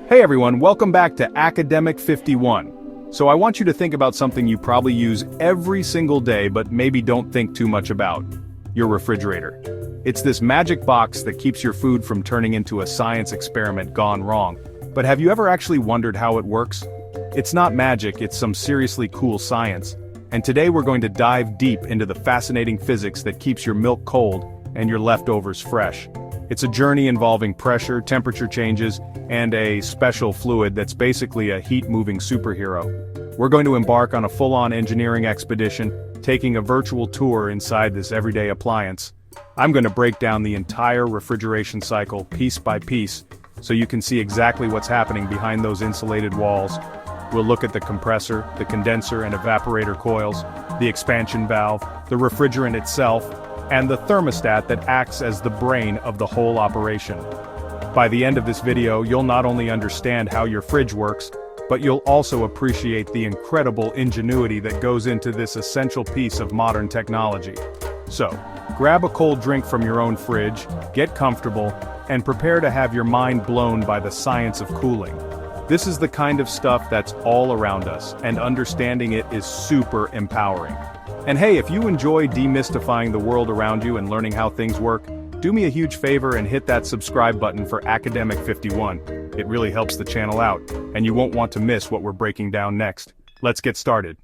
Hey everyone, welcome back to Academic 51. So I want you to think about something you probably use every single day but maybe don't think too much about. Your refrigerator. It's this magic box that keeps your food from turning into a science experiment gone wrong. But have you ever actually wondered how it works? It's not magic, it's some seriously cool science. And today we're going to dive deep into the fascinating physics that keeps your milk cold and your leftovers fresh. It's a journey involving pressure, temperature changes, and a special fluid that's basically a heat-moving superhero. We're going to embark on a full-on engineering expedition, taking a virtual tour inside this everyday appliance. I'm going to break down the entire refrigeration cycle piece by piece, so you can see exactly what's happening behind those insulated walls. We'll look at the compressor, the condenser and evaporator coils, the expansion valve, the refrigerant itself, and the thermostat that acts as the brain of the whole operation. By the end of this video, you'll not only understand how your fridge works, but you'll also appreciate the incredible ingenuity that goes into this essential piece of modern technology. So, grab a cold drink from your own fridge, get comfortable, and prepare to have your mind blown by the science of cooling. This is the kind of stuff that's all around us, and understanding it is super empowering. And hey, if you enjoy demystifying the world around you and learning how things work, do me a huge favor and hit that subscribe button for Academic 51. It really helps the channel out, and you won't want to miss what we're breaking down next. Let's get started.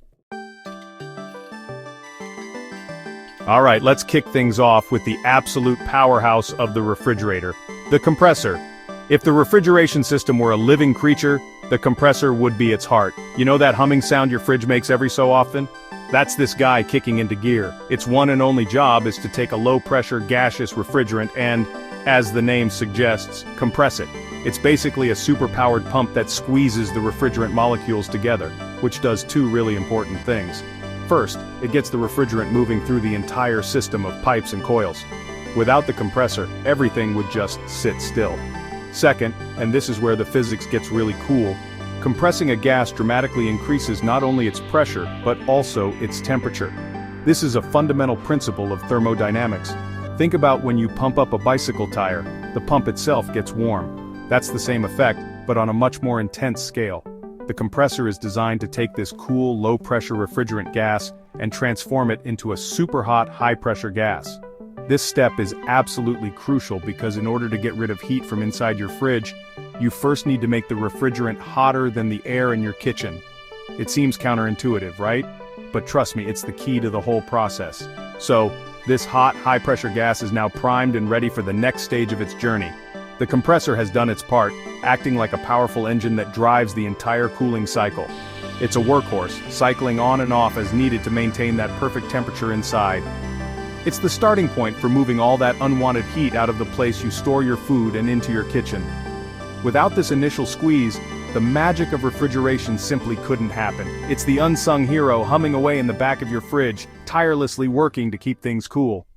Alright, let's kick things off with the absolute powerhouse of the refrigerator, the compressor. If the refrigeration system were a living creature, the compressor would be its heart. You know that humming sound your fridge makes every so often? That's this guy kicking into gear. Its one and only job is to take a low-pressure gaseous refrigerant and, as the name suggests, compress it. It's basically a super-powered pump that squeezes the refrigerant molecules together, which does two really important things. First, it gets the refrigerant moving through the entire system of pipes and coils. Without the compressor, everything would just sit still. Second, and this is where the physics gets really cool, compressing a gas dramatically increases not only its pressure, but also its temperature. This is a fundamental principle of thermodynamics. Think about when you pump up a bicycle tire, the pump itself gets warm. That's the same effect, but on a much more intense scale. The compressor is designed to take this cool, low-pressure refrigerant gas and transform it into a super hot, high-pressure gas. This step is absolutely crucial because in order to get rid of heat from inside your fridge, you first need to make the refrigerant hotter than the air in your kitchen. It seems counterintuitive, right? But trust me, it's the key to the whole process. So, this hot, high-pressure gas is now primed and ready for the next stage of its journey. The compressor has done its part, acting like a powerful engine that drives the entire cooling cycle. It's a workhorse, cycling on and off as needed to maintain that perfect temperature inside. It's the starting point for moving all that unwanted heat out of the place you store your food and into your kitchen. Without this initial squeeze, the magic of refrigeration simply couldn't happen. It's the unsung hero humming away in the back of your fridge, tirelessly working to keep things cool.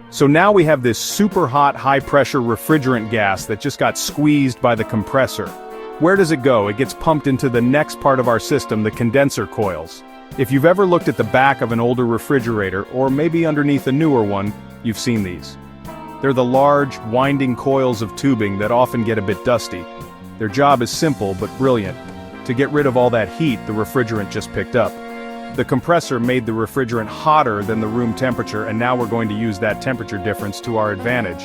So now we have this super hot, high-pressure refrigerant gas that just got squeezed by the compressor. Where does it go? It gets pumped into the next part of our system, the condenser coils. If you've ever looked at the back of an older refrigerator, or maybe underneath a newer one, you've seen these. They're the large, winding coils of tubing that often get a bit dusty. Their job is simple but brilliant. To get rid of all that heat the refrigerant just picked up. The compressor made the refrigerant hotter than the room temperature, and now we're going to use that temperature difference to our advantage.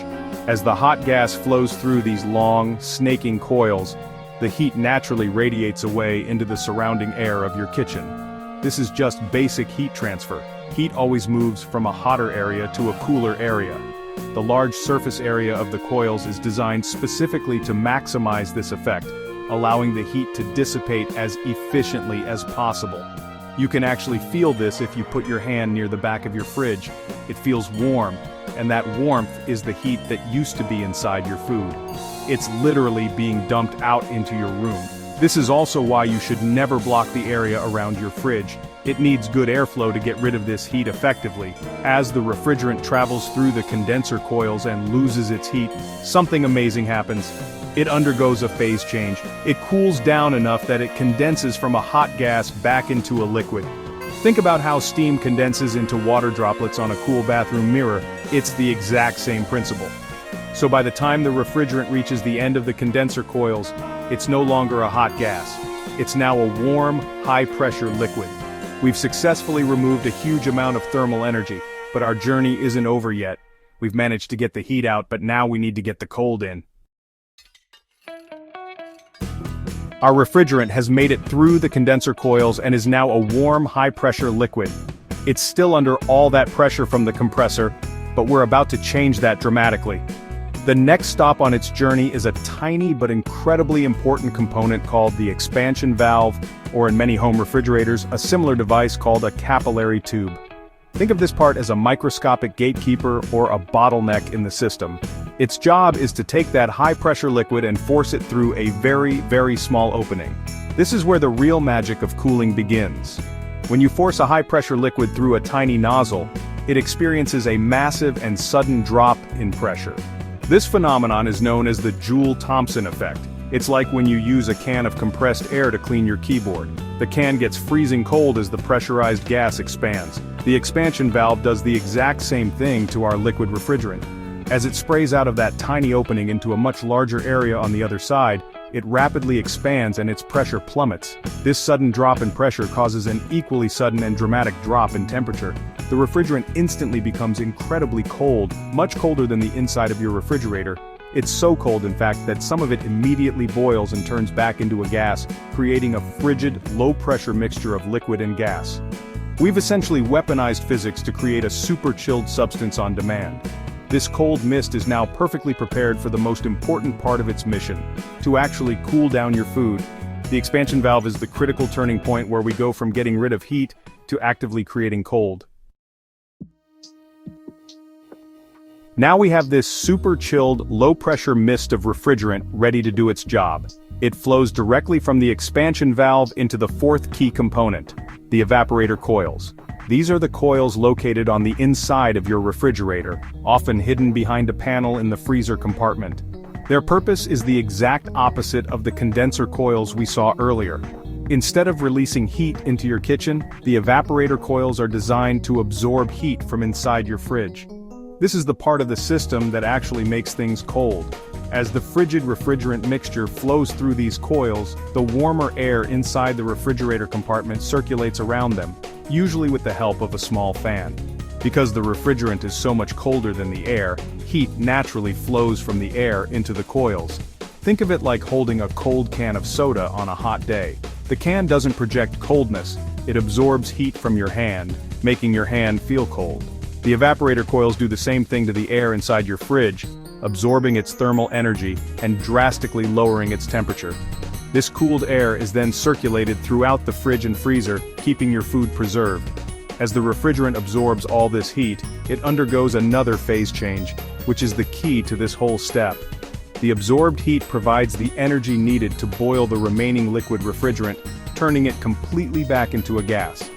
As the hot gas flows through these long, snaking coils, the heat naturally radiates away into the surrounding air of your kitchen. This is just basic heat transfer. Heat always moves from a hotter area to a cooler area. The large surface area of the coils is designed specifically to maximize this effect, allowing the heat to dissipate as efficiently as possible. You can actually feel this if you put your hand near the back of your fridge. It feels warm, and that warmth is the heat that used to be inside your food. It's literally being dumped out into your room. This is also why you should never block the area around your fridge. It needs good airflow to get rid of this heat effectively. As the refrigerant travels through the condenser coils and loses its heat, something amazing happens. It undergoes a phase change. It cools down enough that it condenses from a hot gas back into a liquid. Think about how steam condenses into water droplets on a cool bathroom mirror. It's the exact same principle. So by the time the refrigerant reaches the end of the condenser coils, it's no longer a hot gas. It's now a warm, high-pressure liquid. We've successfully removed a huge amount of thermal energy, but our journey isn't over yet. We've managed to get the heat out, but now we need to get the cold in. Our refrigerant has made it through the condenser coils and is now a warm, high-pressure liquid. It's still under all that pressure from the compressor, but we're about to change that dramatically. The next stop on its journey is a tiny but incredibly important component called the expansion valve, or in many home refrigerators, a similar device called a capillary tube. Think of this part as a microscopic gatekeeper or a bottleneck in the system. Its job is to take that high-pressure liquid and force it through a very, very small opening. This is where the real magic of cooling begins. When you force a high-pressure liquid through a tiny nozzle, it experiences a massive and sudden drop in pressure. This phenomenon is known as the Joule-Thomson effect. It's like when you use a can of compressed air to clean your keyboard. The can gets freezing cold as the pressurized gas expands. The expansion valve does the exact same thing to our liquid refrigerant. As it sprays out of that tiny opening into a much larger area on the other side, it rapidly expands and its pressure plummets. This sudden drop in pressure causes an equally sudden and dramatic drop in temperature. The refrigerant instantly becomes incredibly cold, much colder than the inside of your refrigerator. It's so cold, in fact, that some of it immediately boils and turns back into a gas, creating a frigid, low-pressure mixture of liquid and gas. We've essentially weaponized physics to create a super-chilled substance on demand. This cold mist is now perfectly prepared for the most important part of its mission, to actually cool down your food. The expansion valve is the critical turning point where we go from getting rid of heat to actively creating cold. Now we have this super-chilled, low-pressure mist of refrigerant ready to do its job. It flows directly from the expansion valve into the fourth key component, the evaporator coils. These are the coils located on the inside of your refrigerator, often hidden behind a panel in the freezer compartment. Their purpose is the exact opposite of the condenser coils we saw earlier. Instead of releasing heat into your kitchen, the evaporator coils are designed to absorb heat from inside your fridge. This is the part of the system that actually makes things cold. As the frigid refrigerant mixture flows through these coils, the warmer air inside the refrigerator compartment circulates around them, usually with the help of a small fan. Because the refrigerant is so much colder than the air, heat naturally flows from the air into the coils. Think of it like holding a cold can of soda on a hot day. The can doesn't project coldness, it absorbs heat from your hand, making your hand feel cold. The evaporator coils do the same thing to the air inside your fridge, absorbing its thermal energy and drastically lowering its temperature. This cooled air is then circulated throughout the fridge and freezer, keeping your food preserved. As the refrigerant absorbs all this heat, it undergoes another phase change, which is the key to this whole step. The absorbed heat provides the energy needed to boil the remaining liquid refrigerant, turning it completely back into a gas.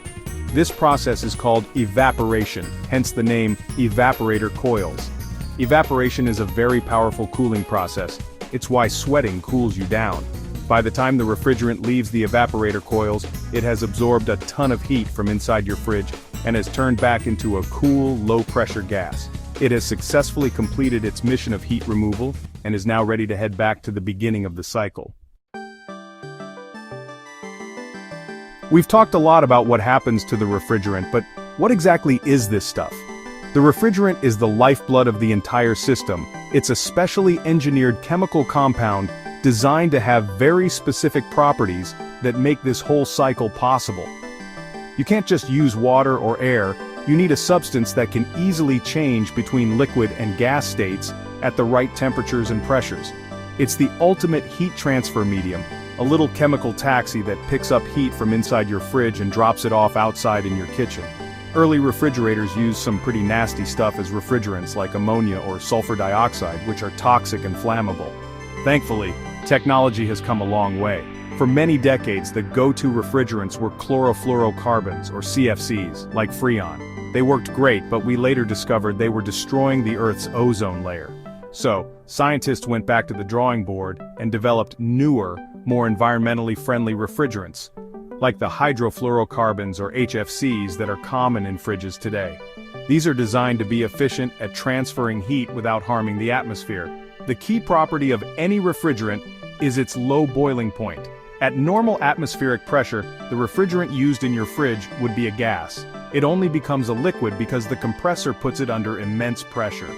This process is called evaporation, hence the name Evaporator Coils. Evaporation is a very powerful cooling process. It's why sweating cools you down. By the time the refrigerant leaves the evaporator coils, it has absorbed a ton of heat from inside your fridge and has turned back into a cool, low-pressure gas. It has successfully completed its mission of heat removal and is now ready to head back to the beginning of the cycle. We've talked a lot about what happens to the refrigerant, but what exactly is this stuff? The refrigerant is the lifeblood of the entire system. It's a specially engineered chemical compound designed to have very specific properties that make this whole cycle possible. You can't just use water or air, you need a substance that can easily change between liquid and gas states at the right temperatures and pressures. It's the ultimate heat transfer medium, a little chemical taxi that picks up heat from inside your fridge and drops it off outside in your kitchen. Early refrigerators used some pretty nasty stuff as refrigerants like ammonia or sulfur dioxide, which are toxic and flammable. Thankfully, technology has come a long way. For many decades, the go-to refrigerants were chlorofluorocarbons, or CFCs, like Freon. They worked great, but we later discovered they were destroying the Earth's ozone layer. So, scientists went back to the drawing board and developed newer, more environmentally friendly refrigerants, like the hydrofluorocarbons or HFCs that are common in fridges today. These are designed to be efficient at transferring heat without harming the atmosphere. The key property of any refrigerant is its low boiling point. At normal atmospheric pressure, the refrigerant used in your fridge would be a gas. It only becomes a liquid because the compressor puts it under immense pressure.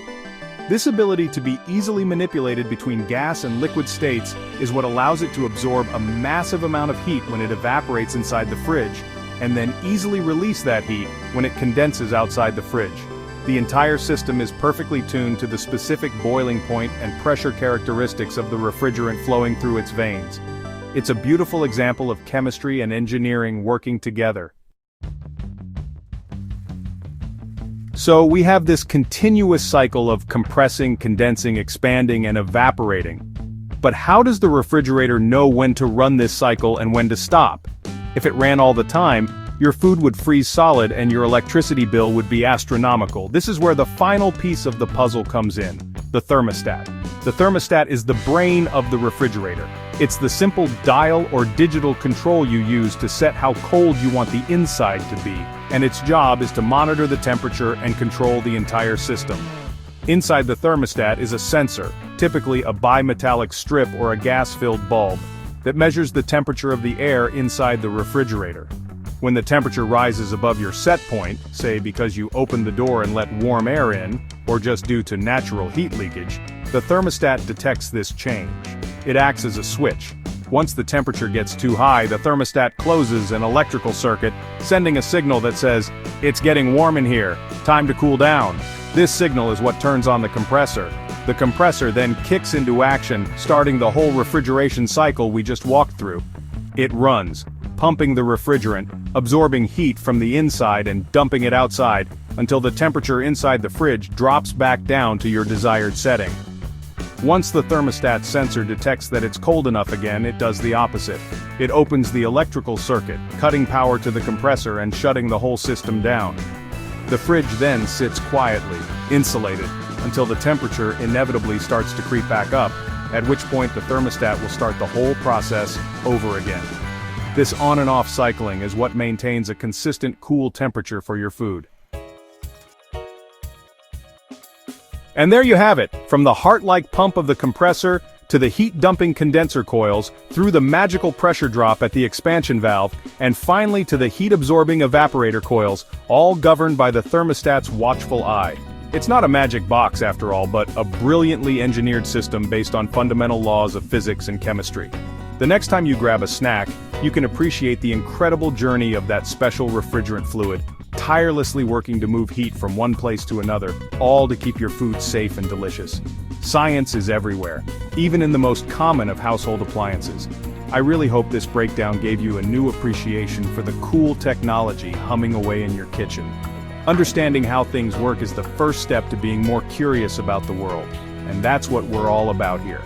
This ability to be easily manipulated between gas and liquid states is what allows it to absorb a massive amount of heat when it evaporates inside the fridge, and then easily release that heat when it condenses outside the fridge. The entire system is perfectly tuned to the specific boiling point and pressure characteristics of the refrigerant flowing through its veins. It's a beautiful example of chemistry and engineering working together. So we have this continuous cycle of compressing, condensing, expanding, and evaporating. But how does the refrigerator know when to run this cycle and when to stop? If it ran all the time, your food would freeze solid and your electricity bill would be astronomical. This is where the final piece of the puzzle comes in, the thermostat. The thermostat is the brain of the refrigerator. It's the simple dial or digital control you use to set how cold you want the inside to be, and its job is to monitor the temperature and control the entire system. Inside the thermostat is a sensor, typically a bimetallic strip or a gas-filled bulb, that measures the temperature of the air inside the refrigerator. When the temperature rises above your set point, say because you opened the door and let warm air in, or just due to natural heat leakage, the thermostat detects this change. It acts as a switch. Once the temperature gets too high, the thermostat closes an electrical circuit, sending a signal that says, "It's getting warm in here, time to cool down." This signal is what turns on the compressor. The compressor then kicks into action, starting the whole refrigeration cycle we just walked through. It runs, pumping the refrigerant, absorbing heat from the inside and dumping it outside, until the temperature inside the fridge drops back down to your desired setting. Once the thermostat sensor detects that it's cold enough again, it does the opposite. It opens the electrical circuit, cutting power to the compressor and shutting the whole system down. The fridge then sits quietly, insulated, until the temperature inevitably starts to creep back up, at which point the thermostat will start the whole process over again. This on and off cycling is what maintains a consistent cool temperature for your food. And there you have it, from the heart-like pump of the compressor, to the heat-dumping condenser coils, through the magical pressure drop at the expansion valve, and finally to the heat-absorbing evaporator coils, all governed by the thermostat's watchful eye. It's not a magic box after all, but a brilliantly engineered system based on fundamental laws of physics and chemistry. The next time you grab a snack, you can appreciate the incredible journey of that special refrigerant fluid, tirelessly working to move heat from one place to another, all to keep your food safe and delicious. Science is everywhere, even in the most common of household appliances. I really hope this breakdown gave you a new appreciation for the cool technology humming away in your kitchen. Understanding how things work is the first step to being more curious about the world, and that's what we're all about here.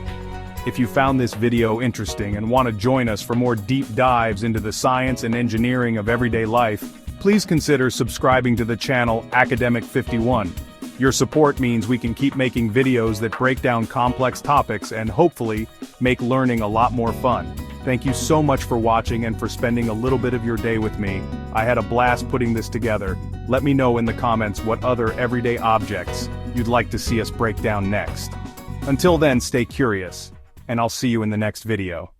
If you found this video interesting and want to join us for more deep dives into the science and engineering of everyday life, please consider subscribing to the channel Academic 51. Your support means we can keep making videos that break down complex topics and hopefully make learning a lot more fun. Thank you so much for watching and for spending a little bit of your day with me. I had a blast putting this together. Let me know in the comments what other everyday objects you'd like to see us break down next. Until then, stay curious, and I'll see you in the next video.